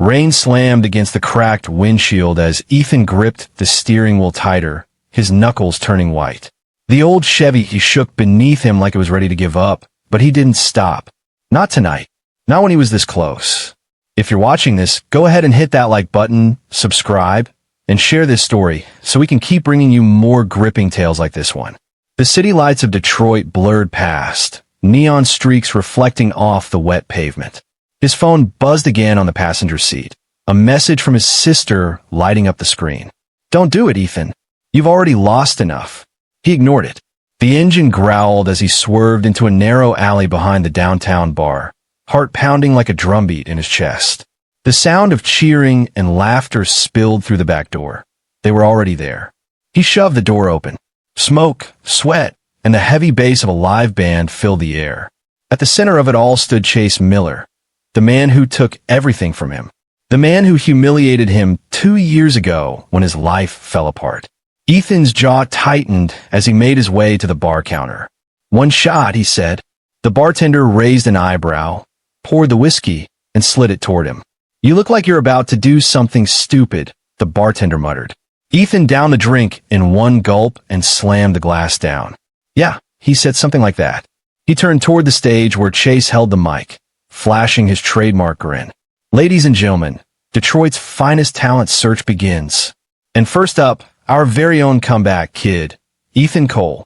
Rain slammed against the cracked windshield as Ethan gripped the steering wheel tighter, his knuckles turning white. The old Chevy he shook beneath him like it was ready to give up, but he didn't stop. Not tonight. Not when he was this close. If you're watching this, go ahead and hit that like button, subscribe, and share this story so we can keep bringing you more gripping tales like this one. The city lights of Detroit blurred past, neon streaks reflecting off the wet pavement. His phone buzzed again on the passenger seat, a message from his sister lighting up the screen. "Don't do it, Ethan. You've already lost enough." He ignored it. The engine growled as he swerved into a narrow alley behind the downtown bar, heart pounding like a drumbeat in his chest. The sound of cheering and laughter spilled through the back door. They were already there. He shoved the door open. Smoke, sweat, and the heavy bass of a live band filled the air. At the center of it all stood Chase Miller, the man who took everything from him. The man who humiliated him 2 years ago when his life fell apart. Ethan's jaw tightened as he made his way to the bar counter. "One shot," he said. The bartender raised an eyebrow, poured the whiskey, and slid it toward him. "You look like you're about to do something stupid," the bartender muttered. Ethan downed the drink in one gulp and slammed the glass down. "Yeah," he said, something like that. He turned toward the stage where Chase held the mic, flashing his trademark grin. "Ladies and gentlemen, Detroit's finest talent search begins. And first up, our very own comeback kid, Ethan Cole."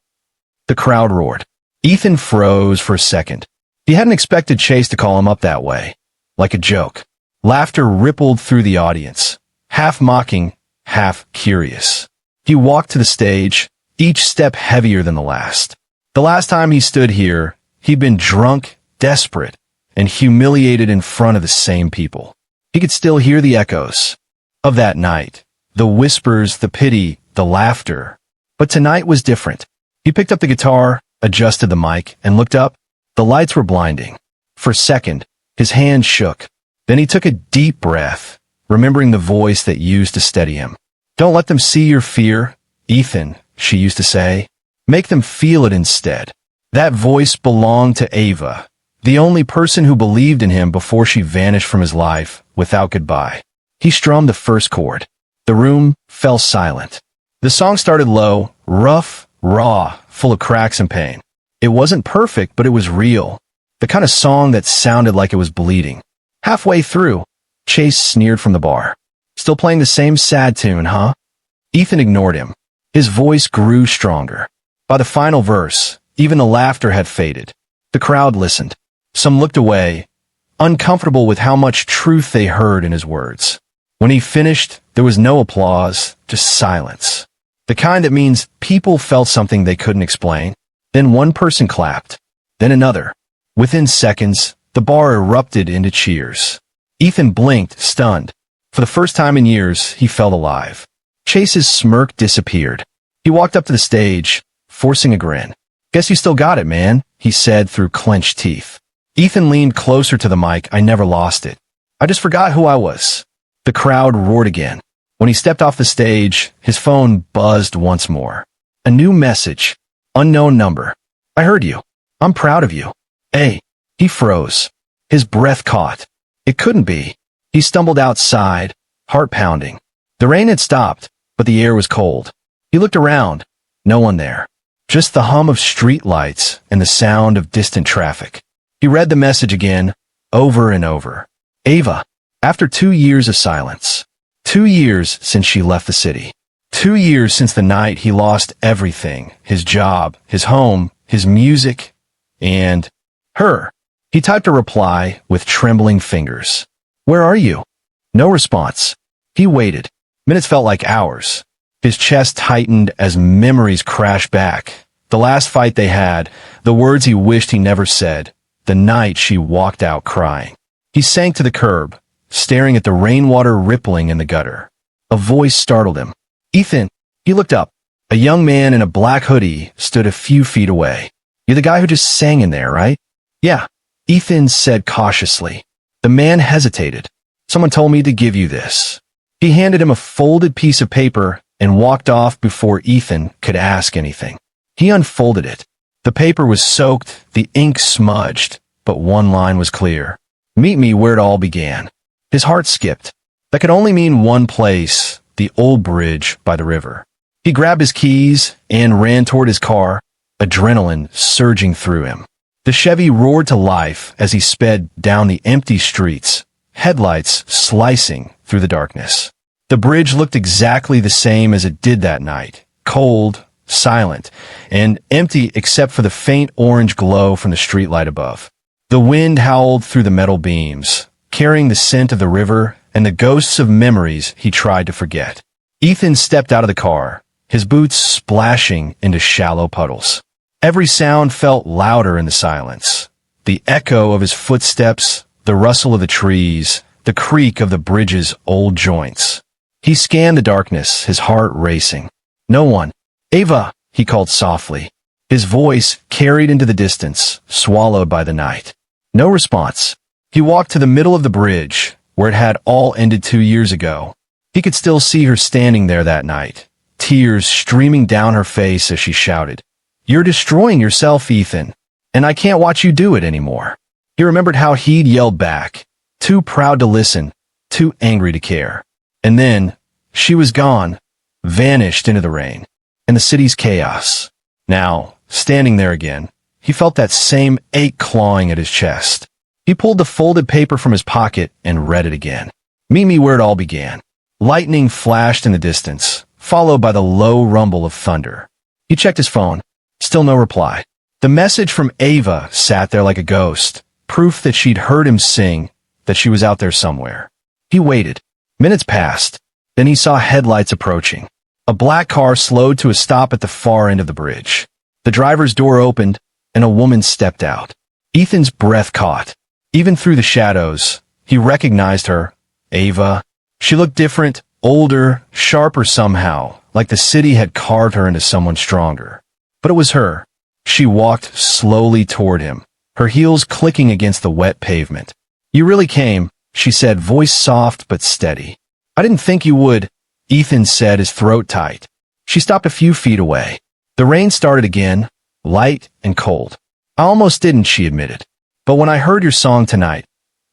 The crowd roared. Ethan froze for a second. He hadn't expected Chase to call him up that way, like a joke. Laughter rippled through the audience, half mocking, half curious. He walked to the stage, each step heavier than the last. The last time he stood here, he'd been drunk, desperate, and humiliated in front of the same people. He could still hear the echoes of that night, the whispers, the pity, the laughter. But tonight was different. He picked up the guitar, adjusted the mic, and looked up. The lights were blinding. For a second, his hand shook. Then he took a deep breath, remembering the voice that used to steady him. "Don't let them see your fear, Ethan," she used to say. "Make them feel it instead." That voice belonged to Ava, the only person who believed in him before she vanished from his life without goodbye. He strummed the first chord. The room fell silent. The song started low, rough, raw, full of cracks and pain. It wasn't perfect, but it was real. The kind of song that sounded like it was bleeding. Halfway through, Chase sneered from the bar. "Still playing the same sad tune, huh?" Ethan ignored him. His voice grew stronger. By the final verse, even the laughter had faded. The crowd listened. Some looked away, uncomfortable with how much truth they heard in his words. When he finished, there was no applause, just silence. The kind that means people felt something they couldn't explain. Then one person clapped. Then another. Within seconds, the bar erupted into cheers. Ethan blinked, stunned. For the first time in years, he felt alive. Chase's smirk disappeared. He walked up to the stage, forcing a grin. "Guess you still got it, man," he said through clenched teeth. Ethan leaned closer to the mic. "I never lost it. I just forgot who I was." The crowd roared again. When he stepped off the stage, his phone buzzed once more. A new message. Unknown number. "I heard you. I'm proud of you. Hey." He froze. His breath caught. It couldn't be. He stumbled outside, heart pounding. The rain had stopped, but the air was cold. He looked around. No one there. Just the hum of street lights and the sound of distant traffic. He read the message again, over and over. Ava. After 2 years of silence. 2 years since she left the city. 2 years since the night he lost everything. His job, his home, his music, and her. He typed a reply with trembling fingers. "Where are you?" No response. He waited. Minutes felt like hours. His chest tightened as memories crashed back. The last fight they had, the words he wished he never said, the night she walked out crying. He sank to the curb, staring at the rainwater rippling in the gutter. A voice startled him. "Ethan." He looked up. A young man in a black hoodie stood a few feet away. "You're the guy who just sang in there, right?" "Yeah," Ethan said cautiously. The man hesitated. "Someone told me to give you this." He handed him a folded piece of paper and walked off before Ethan could ask anything. He unfolded it. The paper was soaked, the ink smudged, but one line was clear. "Meet me where it all began." His heart skipped. That could only mean one place, the old bridge by the river. He grabbed his keys and ran toward his car, adrenaline surging through him. The Chevy roared to life as he sped down the empty streets, headlights slicing through the darkness. The bridge looked exactly the same as it did that night, cold, silent, and empty except for the faint orange glow from the streetlight above. The wind howled through the metal beams, carrying the scent of the river and the ghosts of memories he tried to forget. Ethan stepped out of the car, his boots splashing into shallow puddles. Every sound felt louder in the silence. The echo of his footsteps, the rustle of the trees, the creak of the bridge's old joints. He scanned the darkness, his heart racing. No one. "Ava," he called softly. His voice carried into the distance, swallowed by the night. No response. He walked to the middle of the bridge, where it had all ended 2 years ago. He could still see her standing there that night, tears streaming down her face as she shouted, "You're destroying yourself, Ethan, and I can't watch you do it anymore." He remembered how he'd yelled back, too proud to listen, too angry to care. And then, she was gone, vanished into the rain, and the city's chaos. Now, standing there again, he felt that same ache clawing at his chest. He pulled the folded paper from his pocket and read it again. "Meet me where it all began." Lightning flashed in the distance, followed by the low rumble of thunder. He checked his phone. Still no reply. The message from Ava sat there like a ghost, proof that she'd heard him sing, that she was out there somewhere. He waited. Minutes passed. Then he saw headlights approaching. A black car slowed to a stop at the far end of the bridge. The driver's door opened, and a woman stepped out. Ethan's breath caught. Even through the shadows, he recognized her. Ava. She looked different, older, sharper somehow, like the city had carved her into someone stronger. But it was her. She walked slowly toward him, her heels clicking against the wet pavement. "You really came," she said, voice soft but steady. "I didn't think you would," Ethan said, his throat tight. She stopped a few feet away. The rain started again, light and cold. "I almost didn't," she admitted. "But when I heard your song tonight,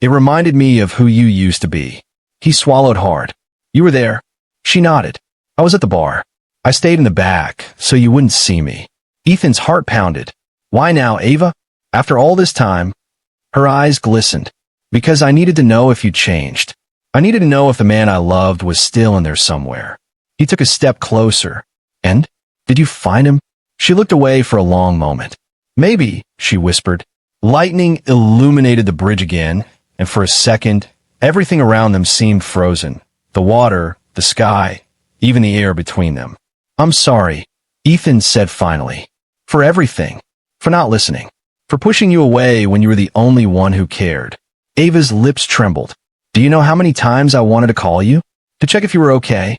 it reminded me of who you used to be." He swallowed hard. "You were there?" She nodded. "I was at the bar. I stayed in the back, so you wouldn't see me." Ethan's heart pounded. "Why now, Ava? After all this time?" Her eyes glistened. "Because I needed to know if you'd changed. I needed to know if the man I loved was still in there somewhere." He took a step closer. "And? Did you find him?" She looked away for a long moment. "Maybe," she whispered. Lightning illuminated the bridge again, and for a second, everything around them seemed frozen. The water, the sky, even the air between them. "I'm sorry," Ethan said finally. "For everything. For not listening. For pushing you away when you were the only one who cared." Ava's lips trembled. "Do you know how many times I wanted to call you? To check if you were okay?"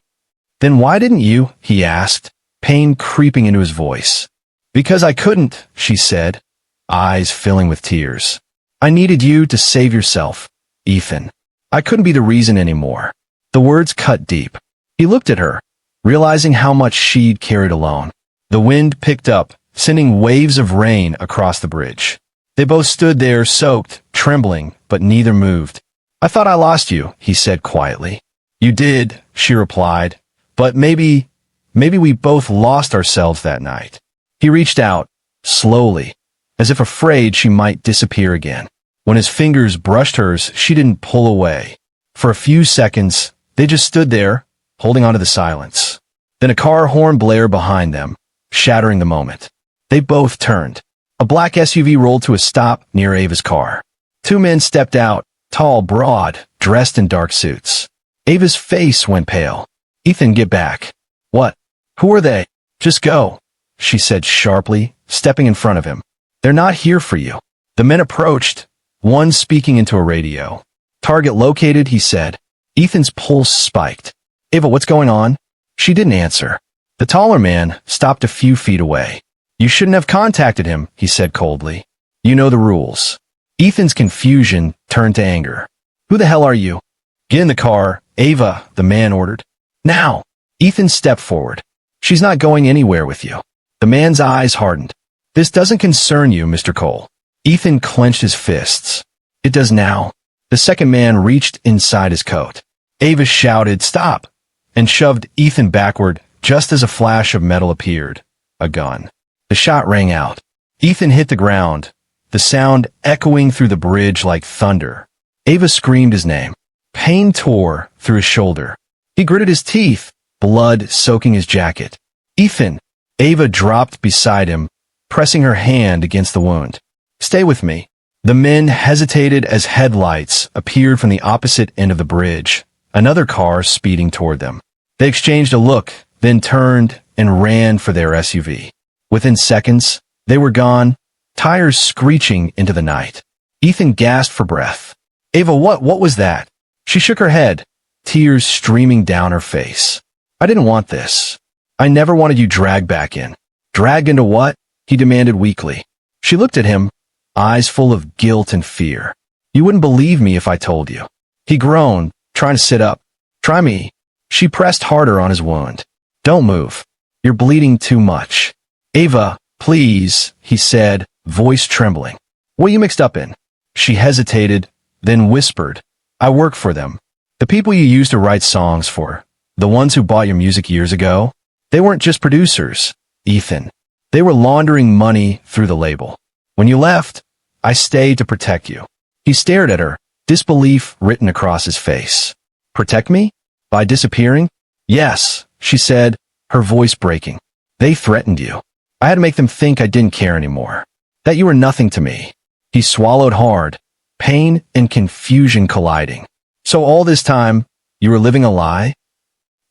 "Then why didn't you?" he asked, pain creeping into his voice. "Because I couldn't," she said, eyes filling with tears. "I needed you to save yourself, Ethan. I couldn't be the reason anymore." The words cut deep. He looked at her, realizing how much she'd carried alone. The wind picked up, sending waves of rain across the bridge. They both stood there, soaked, trembling, but neither moved. "I thought I lost you," he said quietly. "You did," she replied, "but maybe we both lost ourselves that night." He reached out, slowly, as if afraid she might disappear again. When his fingers brushed hers, she didn't pull away. For a few seconds, they just stood there, holding on to the silence. Then a car horn blared behind them, shattering the moment. They both turned. A black SUV rolled to a stop near Ava's car. Two men stepped out, tall, broad, dressed in dark suits. Ava's face went pale. "Ethan, get back." "What? Who are they?" "Just go," she said sharply, stepping in front of him. "They're not here for you." The men approached, one speaking into a radio. "Target located," he said. Ethan's pulse spiked. "Ava, what's going on?" She didn't answer. The taller man stopped a few feet away. "You shouldn't have contacted him," he said coldly. "You know the rules." Ethan's confusion turned to anger. "Who the hell are you?" "Get in the car, Ava," the man ordered. "Now." Ethan stepped forward. "She's not going anywhere with you." The man's eyes hardened. "This doesn't concern you, Mr. Cole." Ethan clenched his fists. "It does now." The second man reached inside his coat. Ava shouted, "Stop!" and shoved Ethan backward just as a flash of metal appeared. A gun. The shot rang out. Ethan hit the ground, the sound echoing through the bridge like thunder. Ava screamed his name. Pain tore through his shoulder. He gritted his teeth, blood soaking his jacket. "Ethan!" Ava dropped beside him, pressing her hand against the wound. "Stay with me." The men hesitated as headlights appeared from the opposite end of the bridge, another car speeding toward them. They exchanged a look, then turned and ran for their SUV. Within seconds, they were gone, tires screeching into the night. Ethan gasped for breath. "Ava, what was that?" She shook her head, tears streaming down her face. "I didn't want this. I never wanted you dragged back in." "Dragged into what?" he demanded weakly. She looked at him, eyes full of guilt and fear. "You wouldn't believe me if I told you." He groaned, trying to sit up. "Try me." She pressed harder on his wound. "Don't move. You're bleeding too much." "Ava, please," he said, voice trembling. "What are you mixed up in?" She hesitated, then whispered, "I work for them. The people you used to write songs for. The ones who bought your music years ago. They weren't just producers, Ethan. They were laundering money through the label. When you left, I stayed to protect you." He stared at her, disbelief written across his face. "Protect me? By disappearing?" "Yes," she said, her voice breaking. "They threatened you. I had to make them think I didn't care anymore. That you were nothing to me." He swallowed hard, pain and confusion colliding. "So all this time, you were living a lie?"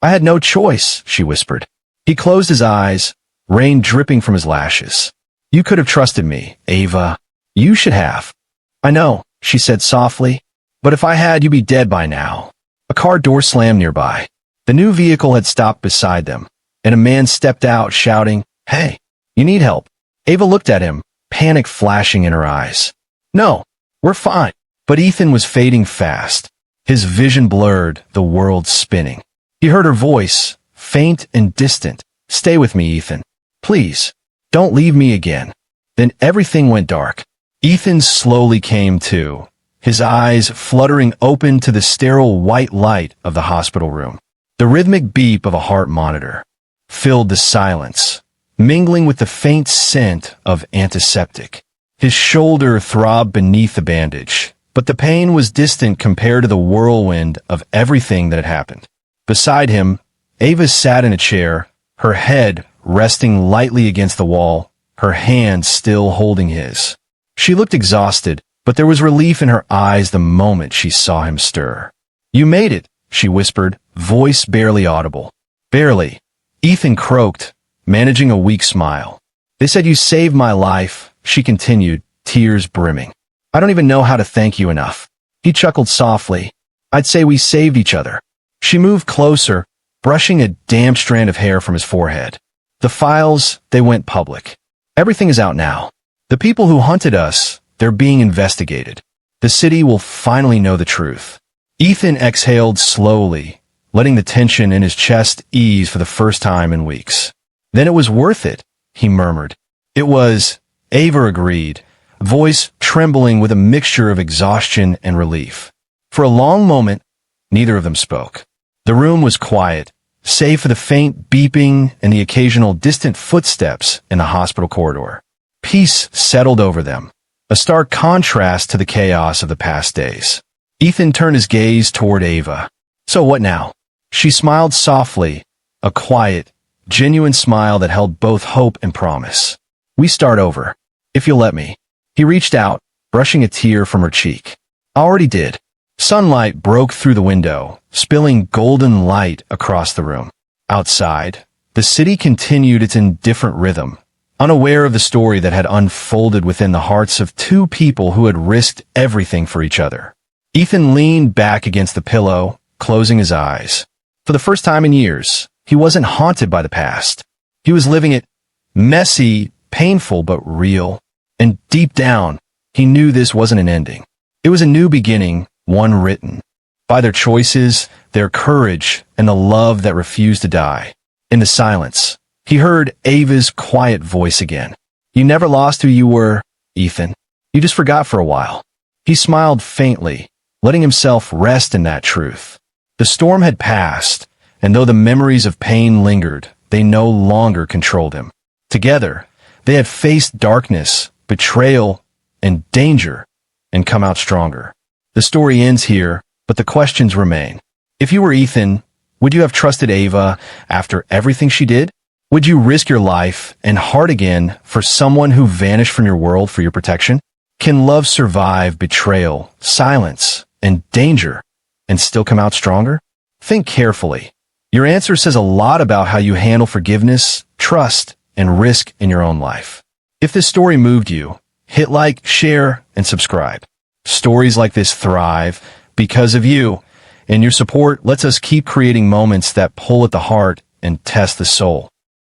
"I had no choice," she whispered. He closed his eyes, rain dripping from his lashes. "You could have trusted me, Ava. You should have." "I know," she said softly, "but if I had, you'd be dead by now." A car door slammed nearby. The new vehicle had stopped beside them, and a man stepped out shouting, "Hey, you need help." Ava looked at him, panic flashing in her eyes. "No, we're fine." But Ethan was fading fast. His vision blurred, the world spinning. He heard her voice, faint and distant. "Stay with me, Ethan. Please. Don't leave me again." Then everything went dark. Ethan slowly came to, his eyes fluttering open to the sterile white light of the hospital room. The rhythmic beep of a heart monitor filled the silence, mingling with the faint scent of antiseptic. His shoulder throbbed beneath the bandage, but the pain was distant compared to the whirlwind of everything that had happened. Beside him, Ava sat in a chair, her head resting lightly against the wall, her hand still holding his. She looked exhausted, but there was relief in her eyes the moment she saw him stir. "You made it," she whispered, voice barely audible. "Barely," Ethan croaked, managing a weak smile. "They said you saved my life," she continued, tears brimming. "I don't even know how to thank you enough." He chuckled softly. "I'd say we saved each other." She moved closer, brushing a damp strand of hair from his forehead. "The files, they went public. Everything is out now. The people who hunted us, they're being investigated. The city will finally know the truth." Ethan exhaled slowly, letting the tension in his chest ease for the first time in weeks. "Then it was worth it," he murmured. "It was," Ava agreed, voice trembling with a mixture of exhaustion and relief. For a long moment, neither of them spoke. The room was quiet, save for the faint beeping and the occasional distant footsteps in the hospital corridor. Peace settled over them, a stark contrast to the chaos of the past days. Ethan turned his gaze toward Ava. "So what now?" She smiled softly, a quiet, genuine smile that held both hope and promise. "We start over, if you'll let me." He reached out, brushing a tear from her cheek. "I already did." Sunlight broke through the window, spilling golden light across the room. Outside, the city continued its indifferent rhythm, unaware of the story that had unfolded within the hearts of two people who had risked everything for each other. Ethan leaned back against the pillow, closing his eyes. For the first time in years, he wasn't haunted by the past. He was living it, messy, painful, but real. And deep down, he knew this wasn't an ending. It was a new beginning, one written by their choices, their courage, and the love that refused to die. In the silence, he heard Ava's quiet voice again. "You never lost who you were, Ethan. You just forgot for a while." He smiled faintly, letting himself rest in that truth. The storm had passed, and though the memories of pain lingered, they no longer controlled him. Together, they had faced darkness, betrayal, and danger, and come out stronger. The story ends here, but the questions remain. If you were Ethan, would you have trusted Ava after everything she did? Would you risk your life and heart again for someone who vanished from your world for your protection? Can love survive betrayal, silence, and danger, and still come out stronger? Think carefully. Your answer says a lot about how you handle forgiveness, trust, and risk in your own life. If this story moved you, hit like, share, and subscribe. Stories like this thrive because of you, and your support lets us keep creating moments that pull at the heart and test the soul.